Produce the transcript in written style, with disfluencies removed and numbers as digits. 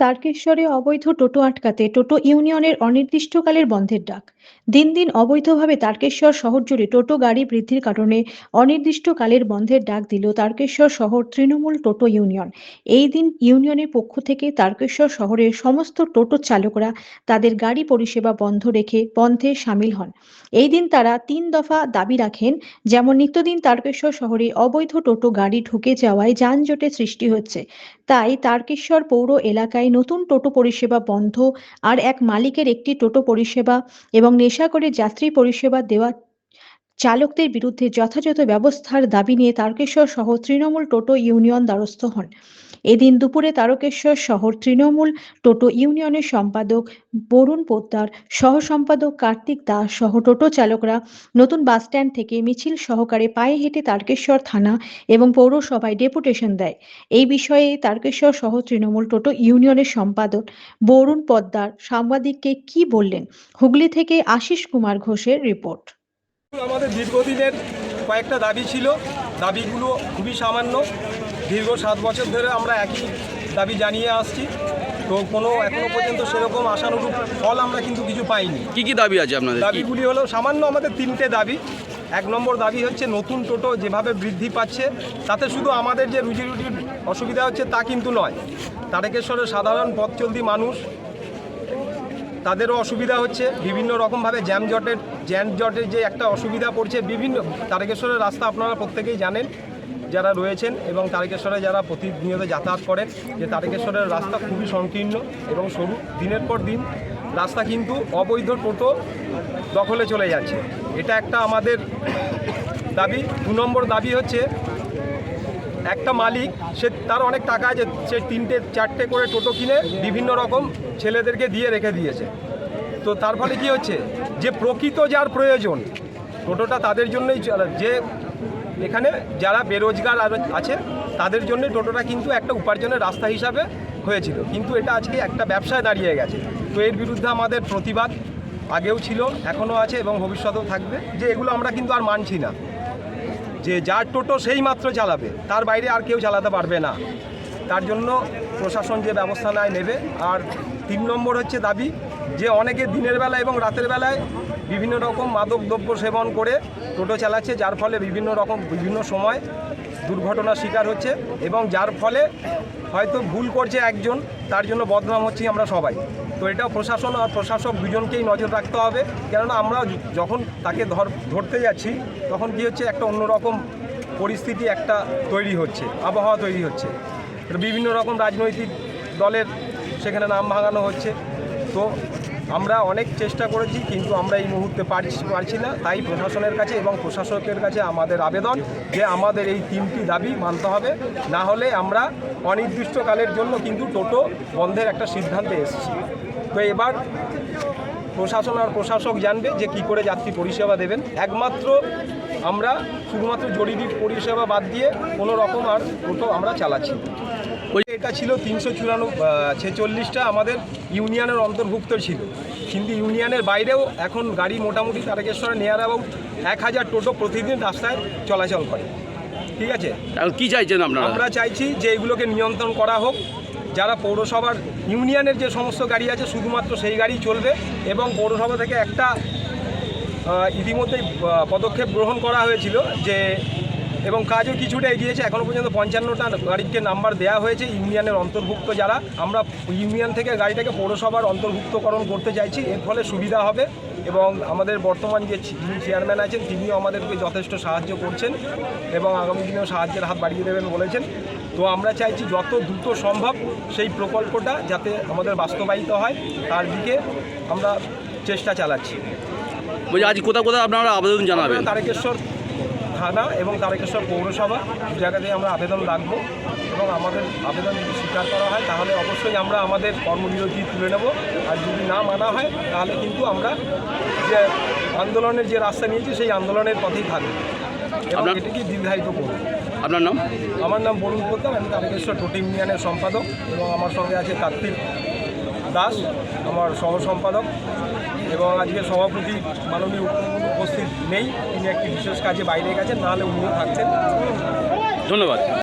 তারকেশ্বরে অবৈধ টোটো আটকাতে টোটো ইউনিয়নের অনির্দিষ্টকালের বন্ধের ডাক। দিন দিন অবৈধভাবে তারকেশ্বর শহর জুড়ে টোটো গাড়ি বৃদ্ধির কারণে অনির্দিষ্টকালের বন্ধের ডাক দিল তারকেশ্বর শহর তৃণমূল টোটো ইউনিয়ন। এই দিন ইউনিয়নের পক্ষ থেকে তারকেশ্বর শহরের সমস্ত টোটো চালকরা তাদের গাড়ি পরিষেবা বন্ধ রেখে বন্ধে সামিল হন। এই দিন তারা ৩ দফা দাবি রাখেন, যেমন নিত্যদিন তারকেশ্বর শহরে অবৈধ টোটো গাড়ি ঢুকে যাওয়ায় যানজটের সৃষ্টি হচ্ছে, তাই তারকেশ্বর পৌর এলাকায় নতুন টোটো পরিষেবা বন্ধ, আর এক মালিকের একটি টোটো পরিষেবা এবং নেশা করে যাত্রী পরিষেবা দেওয়া চালকদের বিরুদ্ধে যথাযথ ব্যবস্থার দাবি নিয়ে তারকেশ্বর শহর তৃণমূল টোটো ইউনিয়ন দ্বারস্থ হন। এদিন দুপুরে তারকেশ্বর শহর তৃণমূল টোটো ইউনিয়নের সম্পাদক বরুণ পোদ্দার, সহ সম্পাদক কার্তিক দাস সহ টোটো চালকরা নতুন বাসস্ট্যান্ড থেকে মিছিল সহকারে পায়ে হেঁটে তারকেশ্বর থানা এবং পৌরসভায় ডেপুটেশন দেয়। এই বিষয়ে তারকেশ্বর শহর তৃণমূল টোটো ইউনিয়নের সম্পাদক বরুণ পোদ্দার সাংবাদিককে কি বললেন, হুগলি থেকে আশিস কুমার ঘোষের রিপোর্ট। আমাদের দীর্ঘদিনের কয়েকটা দাবি ছিল। দাবিগুলো খুবই সামান্য। দীর্ঘ 7 বছর ধরে আমরা একই দাবি জানিয়ে আসছি, তো কোনো এখনো পর্যন্ত সেরকম আশানুরূপ ফল আমরা কিন্তু কিছু পাইনি। কি দাবি আছে আপনাদের? দাবিগুলি হলো সামান্য আমাদের 3টে দাবি। 1 নম্বর দাবি হচ্ছে নতুন টোটো যেভাবে বৃদ্ধি পাচ্ছে তাতে শুধু আমাদের যে রুজি রুটির অসুবিধা হচ্ছে তা কিন্তু নয়, তারকেশ্বরের সাধারণ পথ চলতি মানুষ তাদেরও অসুবিধা হচ্ছে। বিভিন্ন রকমভাবে জ্যামজটের যে একটা অসুবিধা পড়ছে বিভিন্ন তারকেশ্বরের রাস্তা আপনারা প্রত্যেকেই জানেন যারা রয়েছেন, এবং তারকেশ্বরে যারা প্রতিনিয়ত যাতায়াত করেন, যে তারকেশ্বরের রাস্তা খুবই সংকীর্ণ এবং সরু। দিনের পর দিন রাস্তা কিন্তু অবৈধ টোটো দখলে চলে যাচ্ছে, এটা একটা আমাদের দাবি। 2 নম্বর দাবি হচ্ছে একটা মালিক তার অনেক টাকা আছে, সে 3টে-4টে করে টোটো কিনে বিভিন্ন রকম ছেলেদেরকে দিয়ে রেখে দিয়েছে। তো তার ফলে কী হচ্ছে, যে প্রকৃত যার প্রয়োজন টোটোটা তাদের জন্যই, যে এখানে যারা বেরোজগার আছে তাদের জন্য টোটোটা কিন্তু একটা উপার্জনের রাস্তা হিসাবে হয়েছিল, কিন্তু এটা আজকে একটা ব্যবসায় দাঁড়িয়ে গেছে। তো এর বিরুদ্ধে আমাদের প্রতিবাদ আগেও ছিল, এখনও আছে এবং ভবিষ্যতেও থাকবে, যে এগুলো আমরা কিন্তু আর মানছি না। যে যার টোটো সেই মাত্র চালাবে, তার বাইরে আর কেউ চালাতে পারবে না। তার জন্য প্রশাসন যে ব্যবস্থা নেবে। আর 3 নম্বর হচ্ছে দাবি, যে অনেকে দিনের বেলা এবং রাতের বেলায় বিভিন্ন রকম মাদক দ্রব্য সেবন করে টোটো চালাচ্ছে, যার ফলে বিভিন্ন সময় দুর্ঘটনার শিকার হচ্ছে, এবং যার ফলে হয়তো ভুল করছে একজন, তার জন্য বদনাম হচ্ছি আমরা সবাই। তো এটা প্রশাসন আর প্রশাসক দুজনকেই নজর রাখতে হবে, কেননা আমরা যখন তাকে ধরতে যাচ্ছি তখন কী হচ্ছে, একটা অন্যরকম পরিস্থিতি একটা তৈরি হচ্ছে, আবহাওয়া তৈরি হচ্ছে। বিভিন্ন রকম রাজনৈতিক দলের সেখানে নাম ভাঙানো হচ্ছে। তো আমরা অনেক চেষ্টা করেছি, কিন্তু আমরা এই মুহূর্তে পারছি না। তাই প্রশাসনের কাছে এবং প্রশাসকের কাছে আমাদের আবেদন, যে আমাদের এই 3টি দাবি মানতে হবে, না হলে আমরা অনির্দিষ্টকালের জন্য কিন্তু টোটো বন্ধের একটা সিদ্ধান্তে এসেছি। তো এবার প্রশাসন আর প্রশাসক জানবে যে কি করে যাত্রী পরিষেবা দেবেন। একমাত্র আমরা শুধুমাত্র জরুরি পরিষেবা বাদ দিয়ে কোনো রকম আর টোটো আমরা চালাচ্ছি। এটা ছিল 346টা আমাদের ইউনিয়নের অন্তর্ভুক্ত ছিল, কিন্তু ইউনিয়নের বাইরেও এখন গাড়ি মোটামুটি তারকেশ্বরে নিয়ার অ্যাবাউট 1000 টোটো প্রতিদিন রাস্তায় চলাচল করে। ঠিক আছে, কি চাইছেন আপনারা? আমরা চাইছি যে এগুলোকে নিয়ন্ত্রণ করা হোক। যারা পৌরসভার ইউনিয়নের যে সমস্ত গাড়ি আছে শুধুমাত্র সেই গাড়ি চলবে, এবং পৌরসভা থেকে একটা ইতিমধ্যেই পদক্ষেপ গ্রহণ করা হয়েছিল, যে এবং কাজও কিছুটা এগিয়েছে। এখনও পর্যন্ত 55টা গাড়িকে নাম্বার দেওয়া হয়েছে ইউনিয়নের অন্তর্ভুক্ত যারা। আমরা ইউনিয়ন থেকে গাড়িটাকে পৌরসভার অন্তর্ভুক্তকরণ করতে চাইছি, এর ফলে সুবিধা হবে। এবং আমাদের বর্তমান যিনি চেয়ারম্যান আছেন তিনিও আমাদেরকে যথেষ্ট সাহায্য করছেন, এবং আগামী দিনেও সাহায্যের হাত বাড়িয়ে দেবেন বলেছেন। তো আমরা চাইছি যত দ্রুত সম্ভব সেই প্রকল্পটা যাতে আমাদের বাস্তবায়িত হয়, তার দিকে আমরা চেষ্টা চালাচ্ছি। আজ কোথায় আপনারা আবেদন জানাবেন? তারকেশ্বর থানা এবং তারকেশ্বর পৌরসভা দু জায়গাতেই আমরা আবেদন রাখবো, এবং আমাদের আবেদন যদি স্বীকার করা হয় তাহলে অবশ্যই আমরা আমাদের কর্মবিরতি তুলে নেব। আর যদি না মানা হয় তাহলে কিন্তু আমরা যে আন্দোলনের যে রাস্তা নিয়েছি সেই আন্দোলনের পথেই থাকবো, এবং এটাকে দীর্ঘায়িত করব। আপনার নাম? আমার নাম বরুণ পোদ্দার, আমি তারকেশ্বর টোটো ইউনিয়নের সম্পাদক, এবং আমার সঙ্গে আছে কার্তিক দাস আমার সহ সম্পাদক, এবং আজকে সভাপতি মাননীয় উপস্থিত নেই, তিনি একটি বিশেষ কাজে বাইরে গেছেন, নাহলে উনিও থাকছেন। ধন্যবাদ।